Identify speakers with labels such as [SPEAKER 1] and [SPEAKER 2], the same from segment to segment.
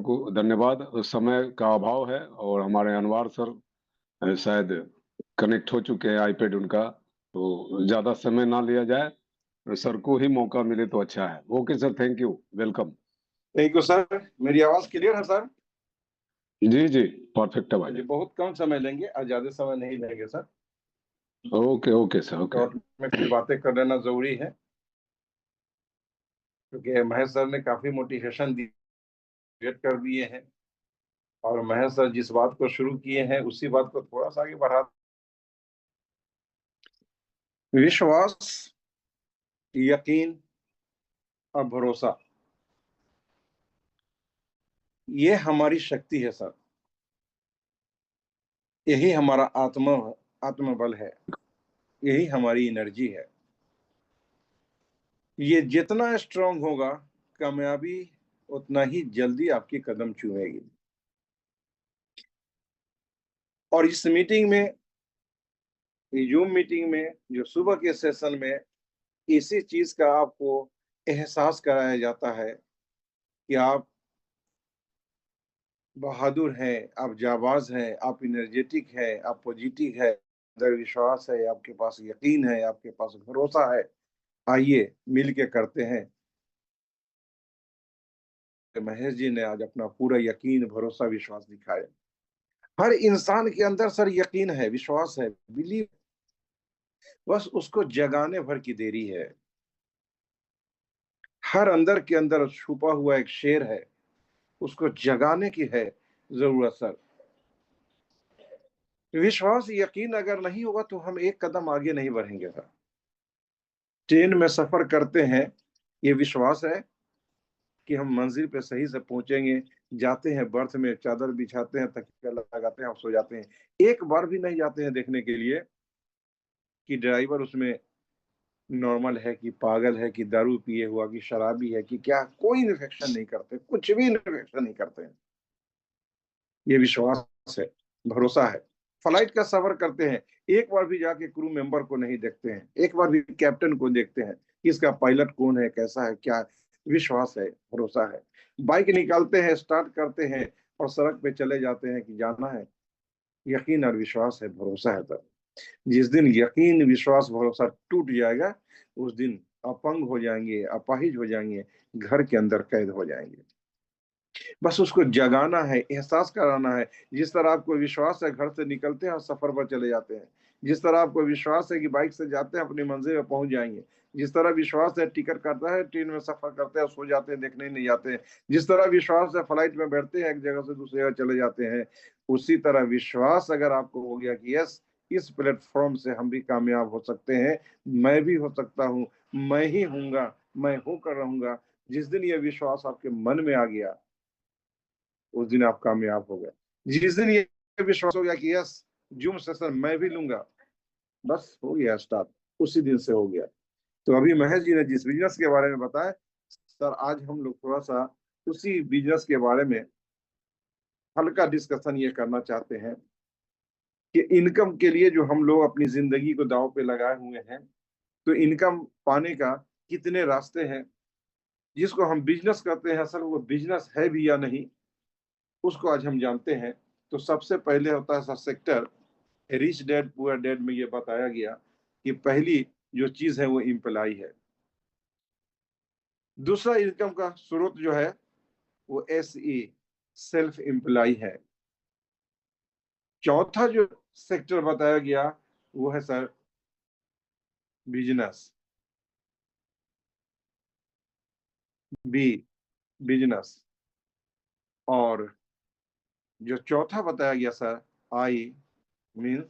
[SPEAKER 1] को धन्यवाद। समय का अभाव है और हमारे अनवर सर शायद कनेक्ट हो चुके हैं आईपैड उनका, तो ज्यादा समय ना लिया जाए, सर को ही मौका मिले तो अच्छा है। Okay sir, thank you, welcome.
[SPEAKER 2] Thank you sir. मेरी आवाज क्लियर है सर?
[SPEAKER 1] जी जी, परफेक्ट है भाई।
[SPEAKER 2] बहुत कम समय लेंगे, आज ज्यादा समय नहीं लेंगे sir.
[SPEAKER 1] Okay okay sir, okay.
[SPEAKER 2] Short में कुछ बातें कर लेना जरूरी है, क्योंकि महेश सर ने काफी मोटिवेशन क्रिएट कर दिए हैं, और महेश सर जिस बात को शुरू किए हैं उसी बात को थोड़ा सा आगे बढ़ा। विश्वास, यकीन और भरोसा, ये हमारी शक्ति है सर। यही हमारा आत्मबल है, यही हमारी एनर्जी है। ये जितना स्ट्रांग होगा, कामयाबी उतना ही जल्दी आपकी कदम चूमेगी। और इस मीटिंग में, जूम मीटिंग में, जो सुबह के सेशन में इसी चीज का आपको एहसास कराया जाता है कि आप बहादुर हैं, आप जाबाज हैं, आप एनर्जेटिक हैं, आप पॉजिटिव है, अंदर विश्वास है, आपके पास यकीन है, आपके पास भरोसा है। आइए मिल के करते हैं। महेश जी ने आज अपना पूरा यकीन, भरोसा, विश्वास दिखाया। हर इंसान के अंदर सर यकीन है, विश्वास है, बिलीव, बस उसको जगाने भर की देरी है। हर अंदर के अंदर छुपा हुआ एक शेर है, उसको जगाने की है जरूरत सर। विश्वास, यकीन अगर नहीं होगा तो हम एक कदम आगे नहीं बढ़ेंगे सर। ट्रेन में सफर करते हैं, ये विश्वास है कि हम मंजिल पे सही से पहुंचेंगे। जाते हैं, बर्थ में चादर बिछाते हैं, तकिया लगाते हैं और सो जाते हैं। एक बार भी नहीं जाते हैं देखने के लिए कि ड्राइवर उसमें नॉर्मल है कि पागल है कि दारू पिए हुआ कि शराबी है कि क्या। कोई इन्फेक्शन नहीं करते, कुछ भी इन्फेक्शन नहीं करते हैं। ये विश्वास है, भरोसा है। फ्लाइट का सफर करते हैं, एक बार भी जाके क्रू मेंबर को नहीं देखते हैं, एक बार भी कैप्टन को देखते हैं कि इसका पायलट कौन है, कैसा है, क्या। विश्वास है, भरोसा है। बाइक निकालते हैं, स्टार्ट करते हैं और सड़क पे चले जाते हैं कि जाना है। यकीन और विश्वास है, भरोसा है। तब जिस दिन यकीन, विश्वास, भरोसा टूट जाएगा, उस दिन अपंग हो जाएंगे, अपाहिज हो जाएंगे, घर के अंदर कैद हो जाएंगे। बस उसको जगाना है, एहसास कराना है। जिस तरह आपको विश्वास है, घर से निकलते हैं और सफर पर चले जाते हैं। जिस तरह आपको विश्वास है कि बाइक से जाते हैं, अपनी मंजिल में पहुंच जाएंगे। जिस तरह विश्वास है, टिकट काटता है, ट्रेन में सफर करते हैं, सो जाते हैं, देखने नहीं जाते हैं। जिस तरह विश्वास है, फ्लाइट में बैठते हैं, एक जगह से दूसरी जगह चले जाते हैं। उसी तरह विश्वास अगर आपको हो गया कि यस, इस प्लेटफॉर्म से हम भी कामयाब हो सकते हैं, मैं भी हो सकता हूँ, मैं ही हूंगा, मैं होकर रहूंगा। जिस दिन यह विश्वास आपके मन में आ गया, उस दिन आप कामयाब हो गए। जिस दिन ये विश्वास हो गया कि यस, जूम सेशन मैं भी लूंगा, बस हो गया स्टार्ट, उसी दिन से हो गया। तो अभी महेश जी ने जिस बिजनेस के बारे में बताया सर, आज हम लोग थोड़ा सा उसी बिजनेस के बारे में हल्का डिस्कशन ये करना चाहते हैं कि इनकम के लिए जो हम लोग अपनी जिंदगी को दांव पे लगाए हुए हैं, तो इनकम पाने का कितने रास्ते हैं। जिसको हम बिजनेस कहते हैं, सर वो बिजनेस है भी या नहीं, उसको आज हम जानते हैं। तो सबसे पहले होता है sir sector, rich dad poor dad में ये बताया गया कि पहली जो चीज है वो इम्प्लाई है। दूसरा इनकम का स्रोत जो है वो SE, सेल्फ एम्प्लॉय है। चौथा जो सेक्टर बताया गया वो है सर बिजनेस, बी, बिजनेस। और जो चौथा बताया गया सर, आई, मीन्स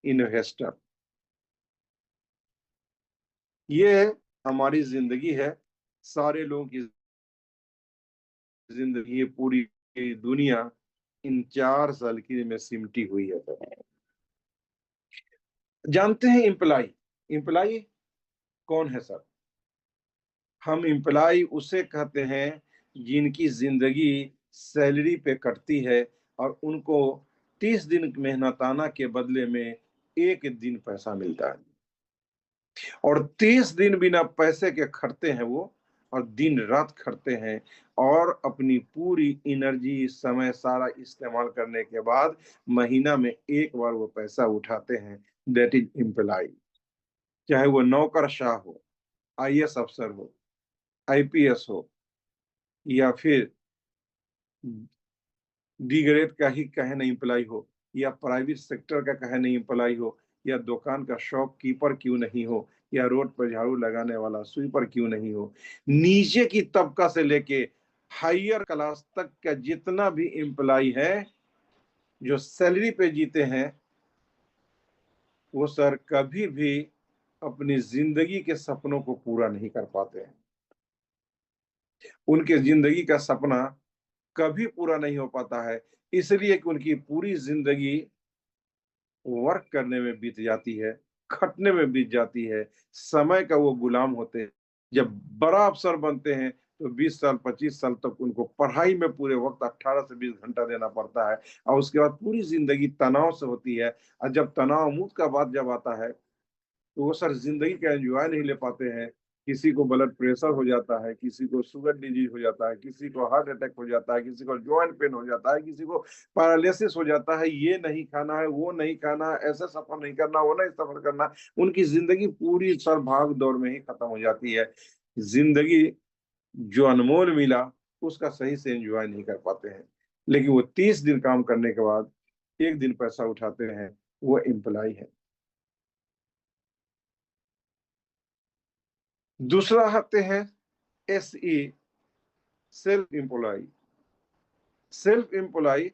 [SPEAKER 2] इन्वेस्टर। ये हमारी जिंदगी है, सारे लोगों की जिंदगी, ये पूरी दुनिया इन 4 साल में सिमटी हुई है सर। जानते हैं इम्प्लाई, इम्प्लाई कौन है सर? हम इम्प्लाई उसे कहते हैं जिनकी जिंदगी सैलरी पे कटती है और उनको 30 दिन मेहनताना के बदले में 1 दिन पैसा मिलता है। और 30 दिन बिना पैसे के खटते हैं वो, और दिन रात खटते हैं और अपनी पूरी एनर्जी, समय सारा इस्तेमाल करने के बाद महीना में एक बार वो पैसा उठाते हैं। That is employ. चाहे वो नौकरशाह हो, आईएएस अफसर हो, आईपीएस हो, या फिर डी ग्रेड का ही कहे नहीं एम्प्लॉय हो, या प्राइवेट सेक्टर का कहे नहीं एम्प्लॉय हो, या दुकान का शॉपकीपर क्यों नहीं हो, या रोड पर झाड़ू लगाने वाला स्वीपर क्यों नहीं हो, नीचे की तबका से लेके हायर क्लास तक का जितना भी एम्प्लॉय है जो सैलरी पे जीते हैं, वो सर कभी भी अपनी जिंदगी के सपनों को पूरा नहीं कर पाते हैं। उनके जिंदगी का सपना कभी पूरा नहीं हो पाता है, इसलिए कि उनकी पूरी जिंदगी वर्क करने में बीत जाती है, खटने में बीत जाती है, समय का वो गुलाम होते हैं। जब बड़ा अफसर बनते हैं तो 20 साल 25 साल तक उनको पढ़ाई में पूरे वक्त 18 से 20 घंटा देना पड़ता है, और उसके बाद पूरी जिंदगी तनाव से होती है। और जब तनाव मुक्त का बात जब आता है तो वो सर जिंदगी का एंजॉय नहीं ले पाते हैं। किसी को ब्लड प्रेशर हो जाता है, किसी को शुगर डिजीज हो जाता है, किसी को हार्ट अटैक हो जाता है, किसी को जॉइंट पेन हो जाता है, किसी को पैरालिसिस हो जाता है। ये नहीं खाना है, वो नहीं खाना है, ऐसा सफर नहीं करना, वो नहीं सफर करना। उनकी जिंदगी पूरी सर भाग दौड़ में ही खत्म हो जाती है। जिंदगी जो अनमोल मिला उसका सही से एंजॉय नहीं कर पाते हैं। लेकिन वो 30 दिन काम करने के बाद एक दिन पैसा उठाते हैं, वो एम्प्लॉय है। दूसरा आते हैं SE, self employ. Self employ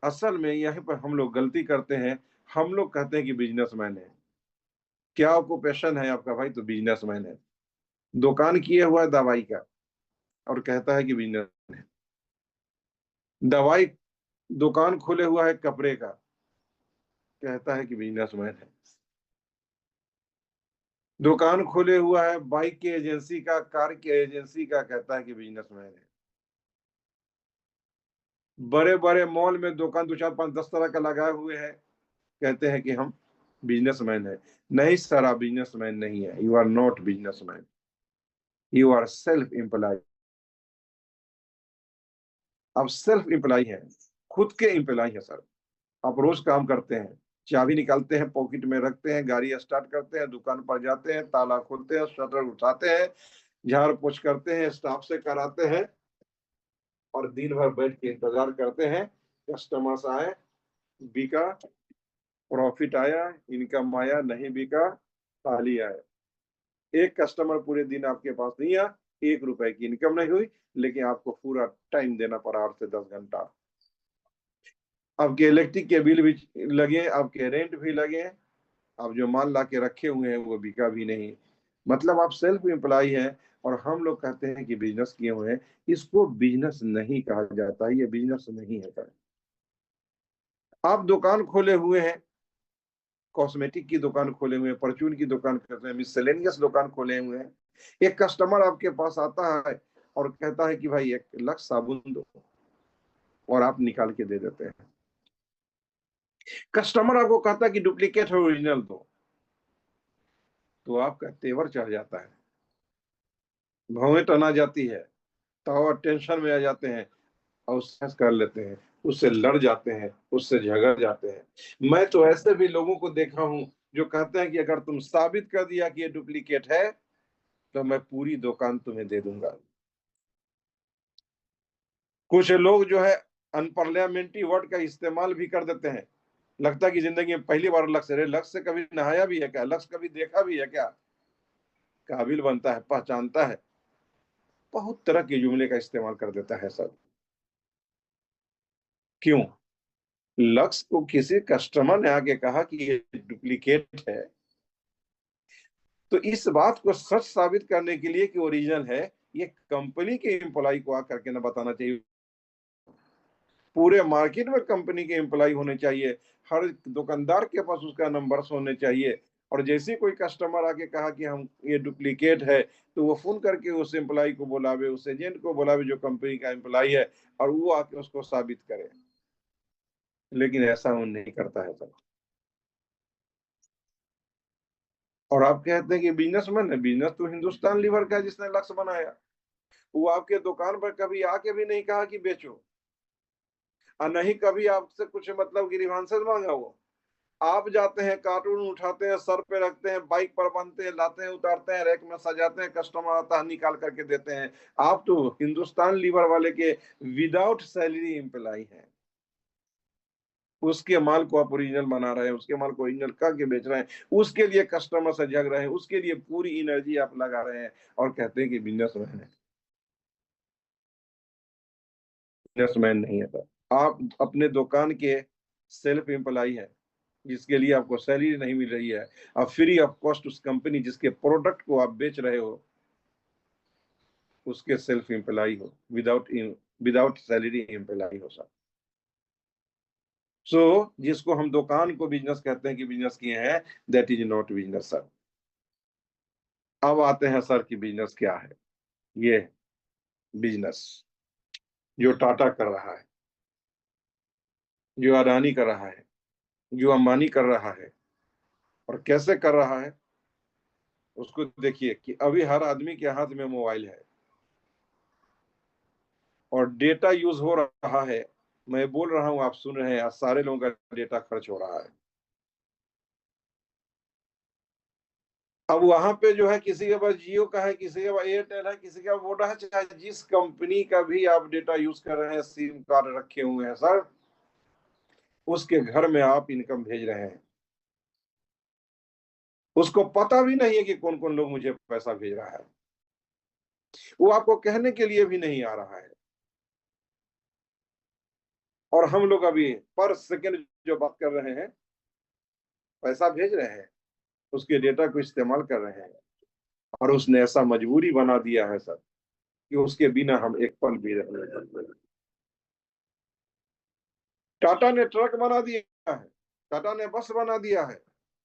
[SPEAKER 2] असल में यहीं पर हम लोग गलती करते हैं। हम लोग कहते हैं कि बिजनेसमैन है। क्या ऑक्यूपेशन है आपका भाई? तो बिजनेसमैन है। दुकान किए हुआ है दवाई का और कहता है कि बिजनेस है। दवाई दुकान खोले हुआ है कपड़े का, कहता है कि बिजनेसमैन है। दुकान खोले हुआ है बाइक की एजेंसी का, कार की एजेंसी का, कहता है कि बिजनेसमैन है। बड़े बड़े मॉल में दुकान 2 4 5 10 तरह का लगाए हुए हैं, कहते हैं कि हम बिजनेसमैन है। नहीं सर, आप बिजनेसमैन नहीं है। You are not businessman, you are self employ. आप सेल्फ एम्प्लॉय हैं, खुद के एम्प्लॉय हैं सर। आप रोज काम करते हैं, चाबी निकालते हैं, पॉकेट में रखते हैं, गाड़ी स्टार्ट करते हैं, दुकान पर जाते हैं, ताला खोलते हैं, शटर उठाते हैं, झाड़ पोछ करते हैं, स्टाफ से कराते हैं, और दिन भर बैठ के इंतजार करते हैं कस्टमर्स आए, बिका, प्रॉफिट आया, इनकम आया, नहीं बिका, ताली आए। एक कस्टमर पूरे दिन आपके पास नहीं आया, 1 रुपए की इनकम नहीं हुई, लेकिन आपको पूरा टाइम देना पड़ा 8 से 10 घंटा। आपके इलेक्ट्रिक के बिल भी लगे, आपके रेंट भी लगे, आप जो माल ला के रखे हुए हैं वो बिका भी नहीं। मतलब आप सेल्फ एम्प्लॉय हैं, और हम लोग कहते हैं कि बिजनेस किए हुए हैं। इसको बिजनेस नहीं कहा जाता, ये बिजनेस नहीं है सर। आप दुकान खोले हुए हैं, कॉस्मेटिक की दुकान खोले हुए हैं, परचून की दुकान खोले हैं, मिसलेनियस दुकान खोले हुए हैं। एक कस्टमर आपके पास आता है और कहता है कि भाई 1 लाख साबुन दो, और आप निकाल के दे देते हैं। कस्टमर आपको कहता है कि डुप्लीकेट है, ओरिजिनल दो, तो आपका तेवर चढ़ जाता है, भवें टना जाती है, तो टेंशन में आ जाते हैं, और उससे कर लेते हैं, उससे लड़ जाते हैं, उससे झगड़ जाते हैं। मैं तो ऐसे भी लोगों को देखा हूं जो कहते हैं कि अगर तुम साबित कर दिया कि ये डुप्लीकेट है तो मैं पूरी दुकान तुम्हें दे दूंगा। कुछ लोग जो है अनपार्लियामेंट्री वर्ड का इस्तेमाल भी कर देते हैं। लगता है कि जिंदगी में पहली बार लक्ष्य, अरे लक्ष्य से कभी नहाया भी है क्या? लक्ष्य कभी देखा भी है क्या? काबिल बनता है, पहचानता है, बहुत तरह के जुमले का इस्तेमाल कर देता है सब। क्यों? लक्ष्य को किसी कस्टमर ने आके कहा कि ये डुप्लीकेट है, तो इस बात को सच साबित करने के लिए कि ओरिजिनल है, ये कंपनी के एम्प्लॉय को आकर के ना बताना चाहिए। पूरे मार्केट में कंपनी के एम्प्लॉय होने चाहिए, हर दुकानदार के पास उसका नंबर होने चाहिए। और जैसे कोई कस्टमर आके कहा कि हम ये डुप्लीकेट है, तो वो फोन करके उस एम्प्लॉय को बुलावे, उस एजेंट को बुलावे जो कंपनी का एम्प्लॉय है, और वो आके उसको साबित करे। लेकिन ऐसा वो नहीं करता है सर। और आप कहते हैं कि बिजनेसमैन है। बिजनेस तो हिंदुस्तान लीवर का है जिसने लक्ष्य बनाया। वो आपके दुकान पर कभी आके भी नहीं कहा कि बेचो, और नहीं कभी आपसे कुछ मतलब ग्रीवांसेस मांगा। वो आप जाते हैं, कार्टून उठाते हैं, सर पे रखते हैं, बाइक पर बांधते हैं, लाते हैं, उतारते हैं, रैक में सजाते हैं, कस्टमर आता है निकाल करके देते हैं। आप तो हिंदुस्तान लीवर वाले के विदाउट सैलरी एम्प्लॉय हैं। उसके माल को आप ओरिजिनल बना रहे हैं, उसके माल को ओरिजिनल करके बेच रहे हैं, उसके लिए कस्टमर से झग रहे हैं, उसके लिए पूरी एनर्जी आप लगा रहे हैं और कहते हैं कि बिजनेसमैन है। बिजनेसमैन नहीं है सर, आप अपने दुकान के सेल्फ एम्प्लॉय है, जिसके लिए आपको सैलरी नहीं मिल रही है। आप फ्री ऑफ कॉस्ट उस कंपनी जिसके प्रोडक्ट को आप बेच रहे हो उसके सेल्फ एम्प्लॉय हो, विदाउट सैलरी एम्प्लॉय हो सर। जिसको हम दुकान को बिजनेस कहते हैं कि बिजनेस किए हैं, that is not business sir. अब आते हैं सर कि बिजनेस क्या है। ये बिजनेस जो टाटा कर रहा है, जो अडानी कर रहा है, जो अंबानी कर रहा है, और कैसे कर रहा है उसको देखिए कि अभी हर आदमी के हाथ में मोबाइल है और डेटा यूज हो रहा है। मैं बोल रहा हूं, आप सुन रहे हैं, सारे लोगों का डेटा खर्च हो रहा है। अब वहां पे जो है, किसी के पास जियो का है, किसी के पास एयरटेल है, किसी के पास वोडा है, चाहे जिस कंपनी का भी आप डेटा यूज कर रहे हैं, सिम कार्ड रखे हुए हैं सर, उसके घर में आप इनकम भेज रहे हैं। उसको पता भी नहीं है कि कौन कौन लोग मुझे पैसा भेज रहा है, वो आपको कहने के लिए भी नहीं आ रहा है। और हम लोग अभी पर सेकंड जो बात कर रहे हैं, पैसा भेज रहे हैं, उसके डेटा को इस्तेमाल कर रहे हैं। और उसने ऐसा मजबूरी बना दिया है सर कि उसके बिना हम एक पल भी रह नहीं सकते। टाटा ने ट्रक बना दिया है, टाटा ने बस बना दिया है,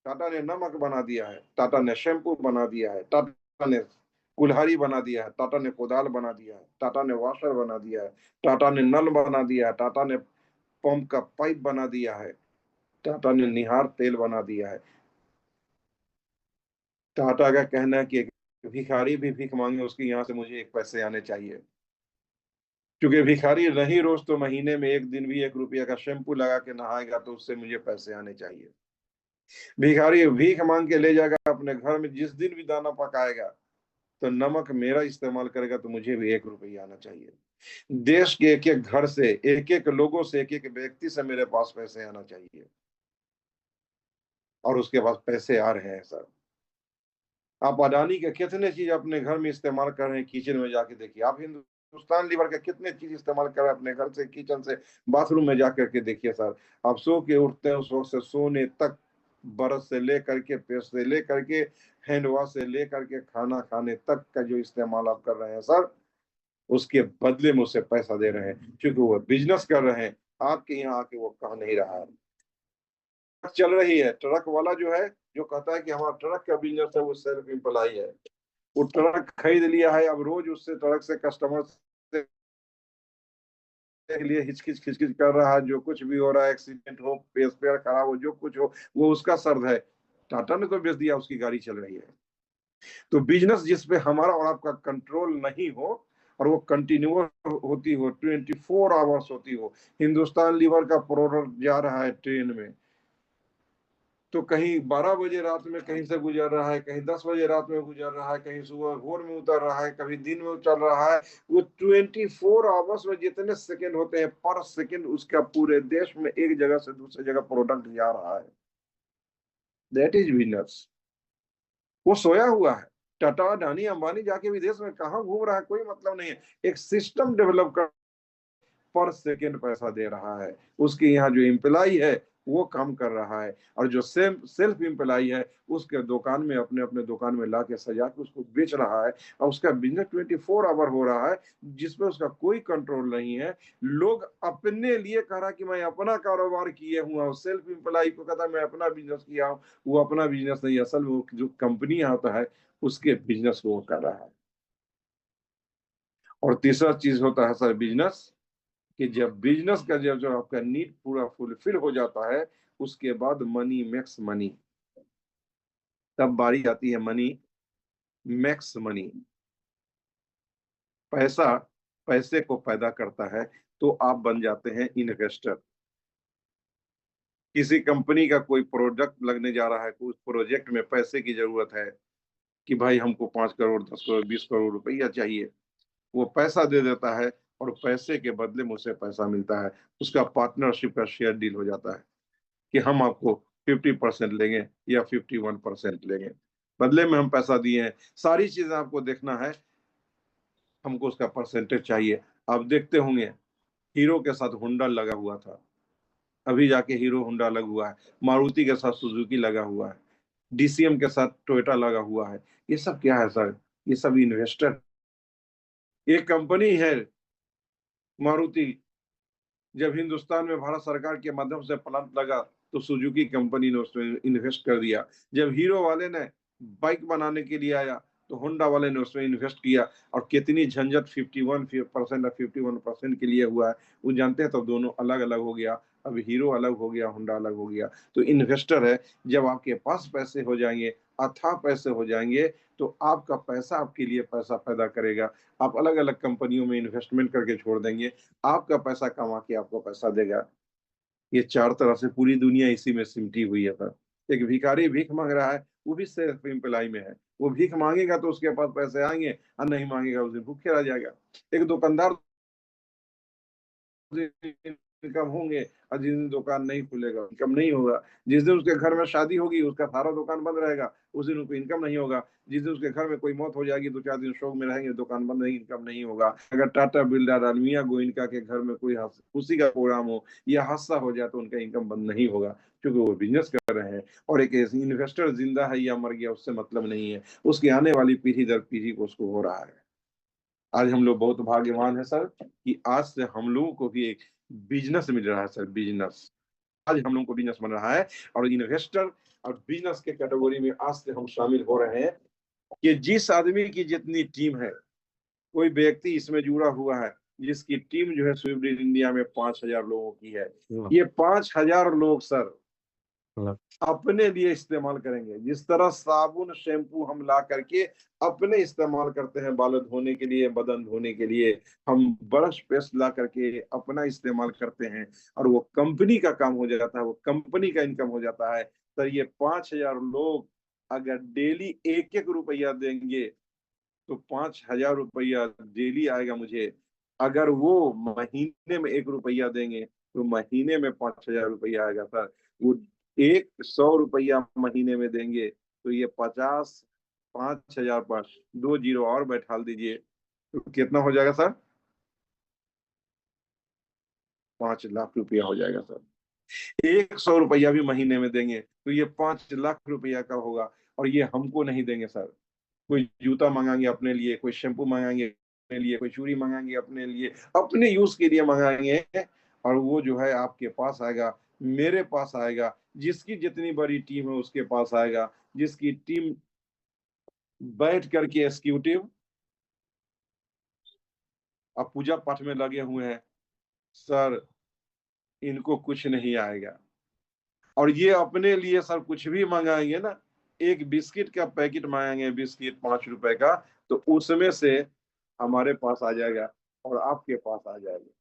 [SPEAKER 2] टाटा ने नमक बना दिया है, टाटा ने शैम्पू बना दिया है, टाटा ने कुल्हाड़ी बना दिया है, टाटा ने कोदाल बना दिया है, टाटा ने वॉशर बना दिया है, टाटा ने नल बना दिया है, टाटा ने पंप का पाइप बना दिया है, टाटा ने निहार तेल बना दिया है। टाटा का कहना है कि एक भिखारी भी भीख मांगे उसके यहाँ से मुझे एक पैसे आने चाहिए, क्योंकि भिखारी नहीं रोज तो महीने में एक दिन भी 1 रुपया का शैम्पू लगा के नहाएगा तो उससे मुझे पैसे आने चाहिए। भिखारी भीख मांग के ले जाएगा अपने घर में, जिस दिन भी दाना पकाएगा तो नमक मेरा इस्तेमाल करेगा तो मुझे भी 1 रुपया आना चाहिए। देश के एक एक घर से, एक एक लोगों से, एक एक व्यक्ति से मेरे पास पैसे आना चाहिए, और उसके पास पैसे आ रहे हैं सर। आप अडानी के कितने चीज अपने घर में इस्तेमाल कर रहे हैं, किचन में जाके देखिए। आप हिंदुस्तान लीवर के कितने चीज इस्तेमाल कर रहे हैं अपने घर से, किचन से, बाथरूम में जाकर के देखिए सर। आप सो के उठते हैं उस वक्त से सोने तक, ब्रश से लेकर के, पेस्ट से लेकर के, हैंड वॉश से लेकर के, खाना खाने तक का जो इस्तेमाल आप कर रहे हैं सर, उसके बदले में उसे पैसा दे रहे हैं, क्योंकि वो बिजनेस कर रहे हैं। आपके यहाँ आके वो कह नहीं रहा है। चल रही है, ट्रक वाला जो है, जो कहता है कि हमारा ट्रक का बिजनेस है, वो सेल्फ एम्प्लॉय है। वो ट्रक खरीद लिया है, अब रोज उससे ट्रक से कस्टमर के लिए हिचकिच खिचकिच कर रहा है। जो कुछ भी हो रहा है, एक्सीडेंट हो, स्पेयर खराब हो, जो कुछ हो, वो उसका सर्द है। टाटा ने तो बेच दिया, उसकी गाड़ी चल रही है। तो बिजनेस जिसपे हमारा और आपका कंट्रोल नहीं हो, और वो कंटिन्यूअस होती हो, 24 आवर्स होती हो। हिंदुस्तान लीवर का प्रोडक्ट जा रहा है ट्रेन में, तो कहीं 12 बजे रात में कहीं से गुजर रहा है, कहीं 10 बजे रात में गुजर रहा है, कहीं सुबह भोर में उतर रहा है, कभी दिन में चल रहा है। वो 24 आवर्स में जितने सेकंड होते हैं, पर सेकंड उसका पूरे देश में एक जगह से दूसरी जगह प्रोडक्ट जा रहा है। That is business. वो सोया हुआ है। टाटा, अडानी, अंबानी जाके विदेश में कहाँ घूम रहा है, कोई मतलब नहीं है। एक सिस्टम डेवलप कर पर सेकेंड पैसा दे रहा है। उसके यहाँ जो एम्प्लॉय है वो काम कर रहा है, और जो सेल्फ एम्प्लॉय है उसके दुकान में, अपने अपने दुकान में ला के सजा के उसको बेच रहा है। और उसका बिजनेस 24 आवर हो रहा है, जिसमें उसका कोई कंट्रोल नहीं है। लोग अपने लिए कह रहा कि मैं अपना कारोबार किए हुआ हूँ, सेल्फ एम्प्लॉय को कहता है मैं अपना बिजनेस किया हूँ। वो अपना बिजनेस नहीं, असल वो जो कंपनी होता है उसके बिजनेस को वो कर रहा है। और तीसरा चीज होता है सर बिजनेस, कि जब बिजनेस का जब जब आपका नीड पूरा फुलफिल हो जाता है, उसके बाद मनी मेक्स मनी, तब बारी आती है मनी मेक्स मनी। पैसा पैसे को पैदा करता है, तो आप बन जाते हैं इन्वेस्टर। किसी कंपनी का कोई प्रोडक्ट लगने जा रहा है, उस प्रोजेक्ट में पैसे की जरूरत है कि भाई हमको 5 करोड़, 10 करोड़, 20 करोड़ रुपया चाहिए, वो पैसा दे देता है और पैसे के बदले में उसे पैसा मिलता है। उसका पार्टनरशिप का शेयर डील हो जाता है कि हम आपको 50% लेंगे या 51% लेंगे, बदले में हम पैसा दिए हैं। सारी चीजें आपको देखना है, हमको उसका परसेंटेज चाहिए। आप देखते होंगे हीरो के साथ होंडा लगा हुआ था, अभी जाके हीरो होंडा लगा हुआ है, मारुति के साथ सुजुकी लगा हुआ है, डीसीएम के साथ टोयोटा लगा हुआ है। ये सब क्या है सर? ये सब इन्वेस्टर। एक कंपनी है मारुति, जब हिंदुस्तान में भारत सरकार के माध्यम से प्लांट लगा तो सुजुकी कंपनी ने उसमें इन्वेस्ट कर दिया। जब हीरो वाले ने बाइक बनाने के लिए आया तो होंडा वाले ने उसमें इन्वेस्ट किया, और कितनी झंझट 51% और 51% के लिए हुआ है वो जानते हैं। तो दोनों अलग अलग हो गया, अब हीरो अलग हो गया, होंडा अलग हो गया। तो इन्वेस्टर है, जब आपके पास पैसे हो जाएंगे, अथाह पैसे हो जाएंगे, तो आपका पैसा आपके लिए पैसा पैदा करेगा। आप अलग अलग कंपनियों में इन्वेस्टमेंट करके छोड़ देंगे, आपका पैसा कमा के आपको पैसा देगा। ये चार तरह से पूरी दुनिया इसी में सिमटी हुई है सर। एक भिखारी भीख मांग रहा है, वो भी सेल्फ एम्प्लॉय में है। वो भीख मांगेगा तो उसके पास पैसे आएंगे, और नहीं मांगेगा उस दिन भूखे रह जाएगा। एक दुकानदार इनकम होंगे, और जिस दिन दुकान नहीं खुलेगा इनकम नहीं होगा। जिस दिन उसके घर में शादी होगी उसका सारा दुकान बंद रहेगा, उस दिन उसको इनकम नहीं होगा। जिस दिन उसके घर में कोई मौत हो जाएगी, 2-4 दिन शोक में रहेंगे, दुकान बंद नहीं, इनकम नहीं होगा। अगर टाटा बिल्डर और मियां गोइनका के घर में कोई खुशी का प्रोग्राम हो या हादसा हो जाए तो उनका इनकम बंद नहीं होगा, क्योंकि वो बिजनेस कर रहे हैं। और एक इन्वेस्टर जिंदा है या मर गया उससे मतलब नहीं है, उसकी आने वाली पीढ़ी दर पीढ़ी को उसको हो रहा है। आज हम लोग बहुत भाग्यवान है सर कि आज से हम लोगों को भी एक बिजनेस मिल रहा है सर, बिजनेस। आज हम लोगों को बिजनेस बन रहा है, और इन्वेस्टर और बिजनेस के कैटेगरी में आज से हम शामिल हो रहे हैं कि जिस आदमी की जितनी टीम है, कोई व्यक्ति इसमें जुड़ा हुआ है जिसकी टीम जो है स्विफ्ट इंडिया में 5,000 लोगों की है, ये 5,000 लोग सर अपने लिए इस्तेमाल करेंगे। जिस तरह साबुन शैम्पू हम ला करके अपने इस्तेमाल करते हैं बाल धोने के लिए, बदन धोने के लिए, हम ब्रश पेस्ट ला करके अपना इस्तेमाल करते हैं, और वो कंपनी का काम हो जाता है, वो कंपनी का इनकम हो जाता है। तो ये 5,000 लोग अगर डेली 1-1 रुपया देंगे तो 5,000 रुपया डेली आएगा मुझे। अगर वो महीने में 1 रुपया देंगे तो महीने में 5,000 रुपया आएगा सर। वो 100 रुपया महीने में देंगे तो ये 50, 5,000 पर 2 जीरो और बैठा दीजिए तो कितना हो जाएगा सर? 5 लाख रुपया हो जाएगा सर। 100 रुपया भी महीने में देंगे तो ये 5 लाख रुपया का होगा, और ये हमको नहीं देंगे सर। कोई जूता मंगाएंगे अपने लिए, कोई शैम्पू मंगाएंगे अपने लिए, कोई चूड़ी मंगाएंगे अपने लिए, अपने यूज के लिए मंगाएंगे, और वो जो है आपके पास आएगा, मेरे पास आएगा, जिसकी जितनी बड़ी टीम है उसके पास आएगा। जिसकी टीम बैठ करके एग्जीक्यूटिव अब पूजा पाठ में लगे हुए हैं सर, इनको कुछ नहीं आएगा। और ये अपने लिए सर कुछ भी मंगाएंगे ना, एक बिस्किट का पैकेट मंगाएंगे, बिस्किट 5 रुपए का, तो उसमें से हमारे पास आ जाएगा और आपके पास आ जाएगा।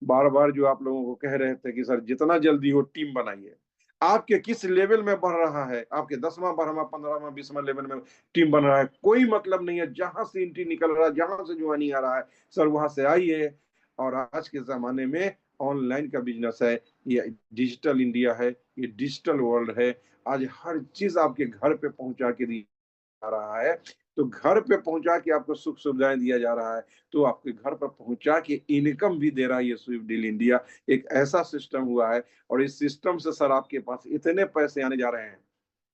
[SPEAKER 2] बार बार जो आप लोगों को कह रहे थे कि सर जितना जल्दी हो टीम बनाइए, आपके किस लेवल में बढ़ रहा है, आपके 10वां 12वां 15वां 20वां लेवल में टीम बन रहा है, कोई मतलब नहीं है। जहां से एंट्री निकल रहा है, जहां से ज्वाइनिंग आ रहा है सर, वहां से आइए। और आज के जमाने में ऑनलाइन का बिजनेस है, ये डिजिटल इंडिया है, ये डिजिटल वर्ल्ड है। आज हर चीज आपके घर पे पहुंचा के दी जा रहा है। तो घर पे पहुंचा के आपको सुख सुविधाएं दिया जा रहा है, तो आपके घर पर पहुंचा के इनकम भी दे रहा है ये स्विफ्ट डील इंडिया। एक ऐसा सिस्टम हुआ है, और इस सिस्टम से सर आपके पास इतने पैसे आने जा रहे हैं,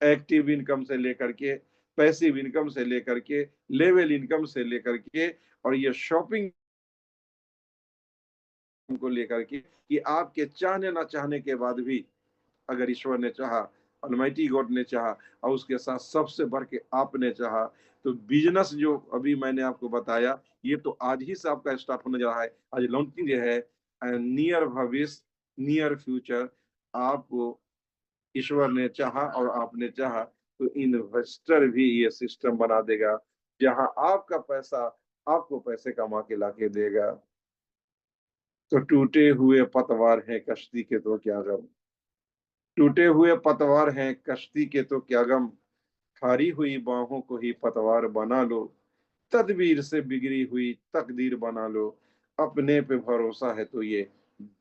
[SPEAKER 2] एक्टिव इनकम से लेकर के, पैसिव इनकम से लेकर के, लेवल इनकम से लेकर के, और ये शॉपिंग को लेकर के, कि आपके चाहने ना चाहने के बाद भी अगर ईश्वर ने चाहा, अलमाइटी गॉड ने चाहा, और उसके साथ सबसे बढ़ के आपने चाहा, तो बिजनेस जो अभी मैंने आपको बताया, ये तो आज ही से आपका स्टार्ट होने जा रहा है। आज लॉन्चिंग जो है, नियर भविष्य, नियर फ्यूचर, आपको ईश्वर ने चाहा और आपने चाहा तो इन्वेस्टर भी ये सिस्टम बना देगा, जहां आपका पैसा आपको पैसे कमा के लाके देगा। तो टूटे हुए पतवार हैं कश्ती के तो क्या गम, टूटे हुए पतवार हैं कश्ती के तो क्या गम, हारी हुई बाहों को ही पतवार बना लो, तदबीर से बिगड़ी हुई तकदीर बना लो, अपने पे भरोसा है तो ये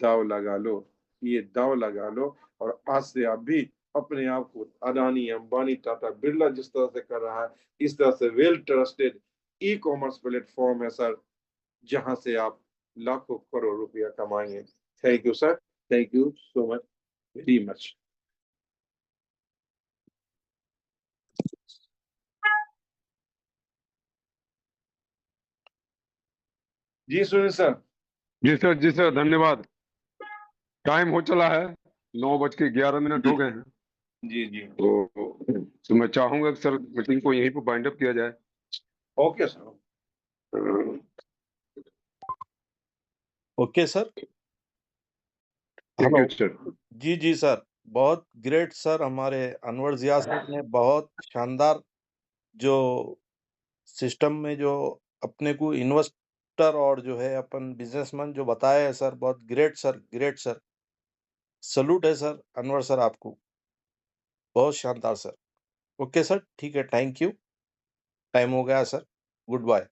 [SPEAKER 2] दाव लगा लो, ये दाव लगा लो। और आज से आप भी अपने आप को अदानी, अंबानी, टाटा, बिरला जिस तरह से कर रहा है, इस तरह से well trusted e commerce platform है सर, जहां से आप लाखों करोड़ रुपया कमाएंगे। Thank you sir, thank you so much, very much. जी सुनील सर।
[SPEAKER 1] जी सर, धन्यवाद। टाइम हो चला है, 9:11 हो गए हैं।
[SPEAKER 2] जी जी।
[SPEAKER 1] तो मैं चाहूंगा कि सर मीटिंग को यहीं पर बाइंड अप किया जाए।
[SPEAKER 2] Okay sir.
[SPEAKER 3] Okay sir.
[SPEAKER 1] Thank
[SPEAKER 3] hello.
[SPEAKER 1] You sir.
[SPEAKER 3] जी जी सर, बहुत ग्रेट सर। हमारे अनवर जिया सर ने बहुत शानदार जो सिस्टम में जो अपने को इन्वेस्टर और जो है अपन बिजनेसमैन जो बताया है सर, बहुत great sir, great sir. Salute है सर अनवर सर आपको, बहुत शानदार सर। ओके सर, ठीक है, थैंक यू। टाइम हो गया सर, गुड बाय।